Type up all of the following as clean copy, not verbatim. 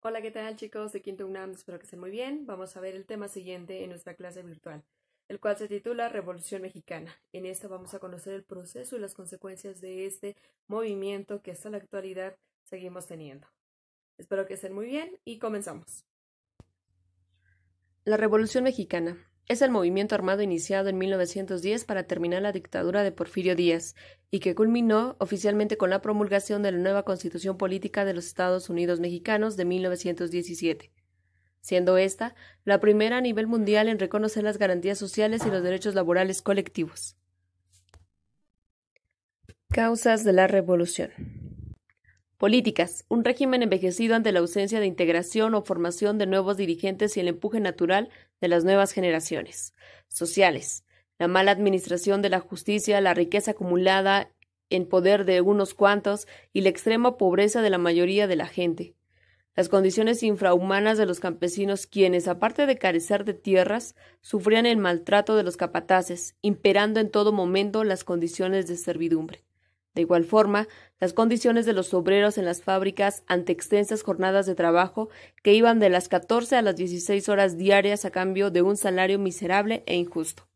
Hola, ¿qué tal chicos de Quinto UNAM? Espero que estén muy bien. Vamos a ver el tema siguiente en nuestra clase virtual, el cual se titula Revolución Mexicana. En esta vamos a conocer el proceso y las consecuencias de este movimiento que hasta la actualidad seguimos teniendo. Espero que estén muy bien y comenzamos. La Revolución Mexicana es el movimiento armado iniciado en 1910 para terminar la dictadura de Porfirio Díaz y que culminó oficialmente con la promulgación de la nueva Constitución Política de los Estados Unidos Mexicanos de 1917, siendo esta la primera a nivel mundial en reconocer las garantías sociales y los derechos laborales colectivos. Causas de la Revolución. Políticas. Un régimen envejecido ante la ausencia de integración o formación de nuevos dirigentes y el empuje natural de las nuevas generaciones. Sociales. La mala administración de la justicia, la riqueza acumulada en poder de unos cuantos y la extrema pobreza de la mayoría de la gente. Las condiciones infrahumanas de los campesinos quienes, aparte de carecer de tierras, sufrían el maltrato de los capataces, imperando en todo momento las condiciones de servidumbre. De igual forma, las condiciones de los obreros en las fábricas ante extensas jornadas de trabajo que iban de las 14 a las 16 horas diarias a cambio de un salario miserable e injusto.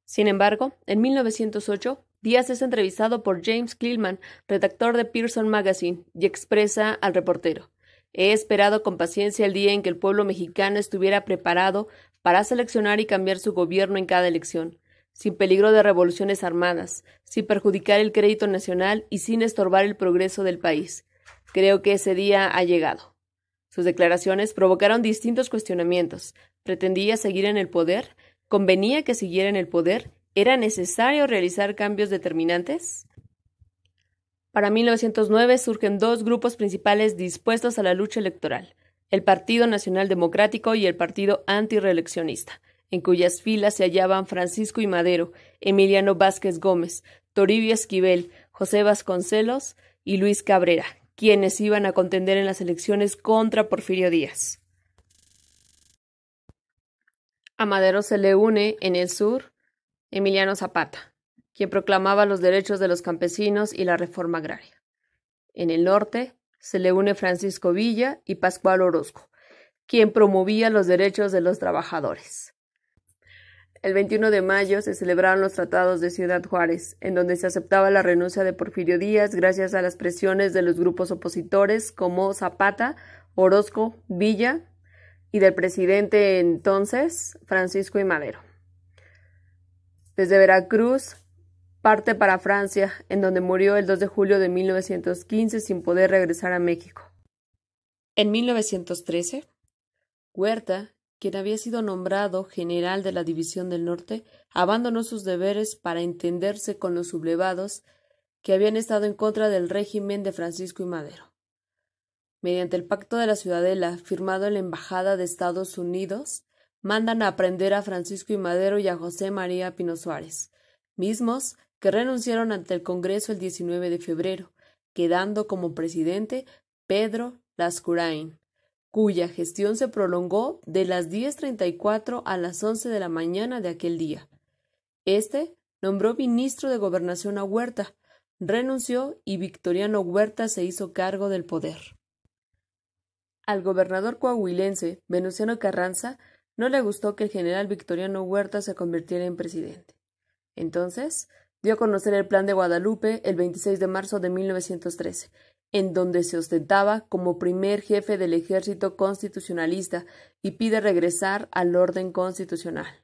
Sin embargo, en 1908, Díaz es entrevistado por James Cleveland, redactor de Pearson Magazine, y expresa al reportero: «He esperado con paciencia el día en que el pueblo mexicano estuviera preparado para seleccionar y cambiar su gobierno en cada elección, sin peligro de revoluciones armadas, sin perjudicar el crédito nacional y sin estorbar el progreso del país. Creo que ese día ha llegado». Sus declaraciones provocaron distintos cuestionamientos. ¿Pretendía seguir en el poder? ¿Convenía que siguiera en el poder? ¿Era necesario realizar cambios determinantes? Para 1909 surgen dos grupos principales dispuestos a la lucha electoral: el Partido Nacional Democrático y el Partido Antirreeleccionista, en cuyas filas se hallaban Francisco I. Madero, Emiliano Vázquez Gómez, Toribio Esquivel, José Vasconcelos y Luis Cabrera, quienes iban a contender en las elecciones contra Porfirio Díaz. A Madero se le une, en el sur, Emiliano Zapata, quien proclamaba los derechos de los campesinos y la reforma agraria. En el norte se le une Francisco Villa y Pascual Orozco, quien promovía los derechos de los trabajadores. El 21 de mayo se celebraron los tratados de Ciudad Juárez, en donde se aceptaba la renuncia de Porfirio Díaz gracias a las presiones de los grupos opositores como Zapata, Orozco, Villa y del presidente entonces, Francisco I. Madero. Desde Veracruz parte para Francia, en donde murió el 2 de julio de 1915 sin poder regresar a México. En 1913, Huerta, quien había sido nombrado general de la División del Norte, abandonó sus deberes para entenderse con los sublevados que habían estado en contra del régimen de Francisco I. Madero. Mediante el Pacto de la Ciudadela, firmado en la Embajada de Estados Unidos, mandan a aprender a Francisco I. Madero y a José María Pino Suárez, mismos que renunciaron ante el Congreso el 19 de febrero, quedando como presidente Pedro Lascurain, cuya gestión se prolongó de las 10:34 a las 11 de la mañana de aquel día. Este nombró ministro de Gobernación a Huerta, renunció y Victoriano Huerta se hizo cargo del poder. Al gobernador coahuilense, Venustiano Carranza, no le gustó que el general Victoriano Huerta se convirtiera en presidente. Entonces, dio a conocer el Plan de Guadalupe el 26 de marzo de 1913, en donde se ostentaba como primer jefe del ejército constitucionalista y pide regresar al orden constitucional.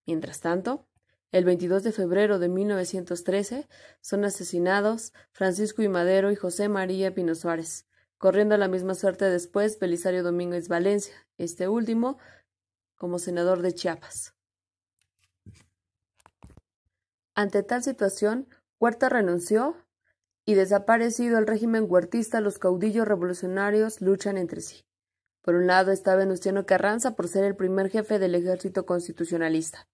Mientras tanto, el 22 de febrero de 1913 son asesinados Francisco I. Madero y José María Pino Suárez, corriendo la misma suerte después Belisario Domínguez Valencia, este último como senador de Chiapas. Ante tal situación, Huerta renunció y, desaparecido el régimen huertista, los caudillos revolucionarios luchan entre sí. Por un lado está Venustiano Carranza por ser el primer jefe del ejército constitucionalista,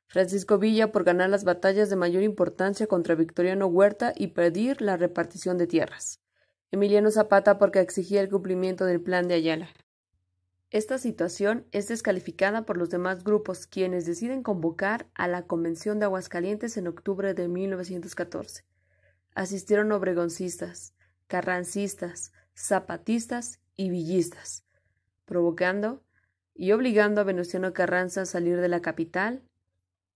Francisco Villa por ganar las batallas de mayor importancia contra Victoriano Huerta y pedir la repartición de tierras, Emiliano Zapata porque exigía el cumplimiento del Plan de Ayala. Esta situación es descalificada por los demás grupos, quienes deciden convocar a la Convención de Aguascalientes en octubre de 1914. Asistieron obregoncistas, carrancistas, zapatistas y villistas, provocando y obligando a Venustiano Carranza a salir de la capital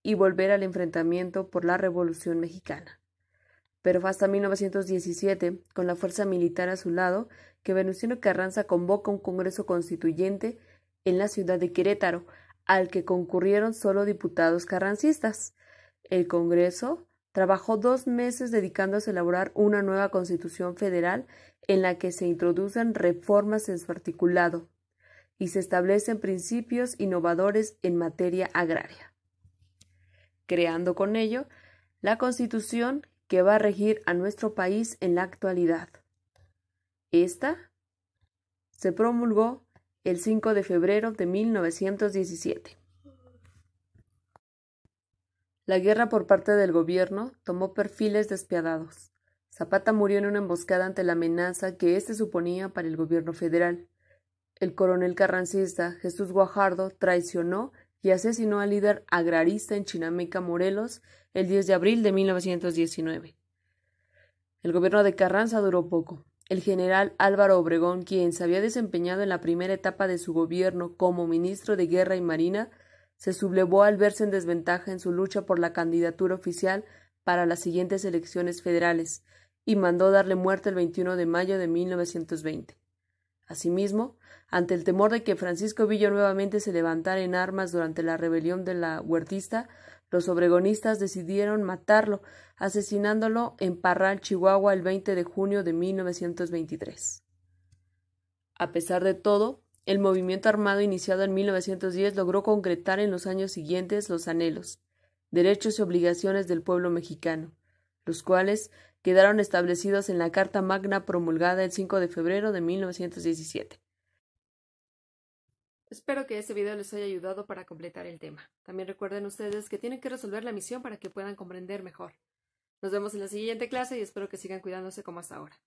y volver al enfrentamiento por la Revolución Mexicana. Pero fue hasta 1917, con la fuerza militar a su lado, que Venustiano Carranza convoca un Congreso Constituyente en la ciudad de Querétaro, al que concurrieron solo diputados carrancistas. El Congreso trabajó 2 meses dedicándose a elaborar una nueva Constitución Federal en la que se introducen reformas en su articulado y se establecen principios innovadores en materia agraria, creando con ello la Constitución que va a regir a nuestro país en la actualidad. Esta se promulgó el 5 de febrero de 1917. La guerra por parte del gobierno tomó perfiles despiadados. Zapata murió en una emboscada ante la amenaza que éste suponía para el gobierno federal. El coronel carrancista Jesús Guajardo traicionó y asesinó al líder agrarista en Chinameca, Morelos, el 10 de abril de 1919. El gobierno de Carranza duró poco. El general Álvaro Obregón, quien se había desempeñado en la primera etapa de su gobierno como ministro de Guerra y Marina, se sublevó al verse en desventaja en su lucha por la candidatura oficial para las siguientes elecciones federales y mandó darle muerte el 21 de mayo de 1920. Asimismo, ante el temor de que Francisco Villa nuevamente se levantara en armas durante la rebelión de la Huertista, los obregonistas decidieron matarlo, asesinándolo en Parral, Chihuahua, el 20 de junio de 1923. A pesar de todo, el movimiento armado iniciado en 1910 logró concretar en los años siguientes los anhelos, derechos y obligaciones del pueblo mexicano, los cuales quedaron establecidos en la Carta Magna promulgada el 5 de febrero de 1917. Espero que este video les haya ayudado para completar el tema. También recuerden ustedes que tienen que resolver la misión para que puedan comprender mejor. Nos vemos en la siguiente clase y espero que sigan cuidándose como hasta ahora.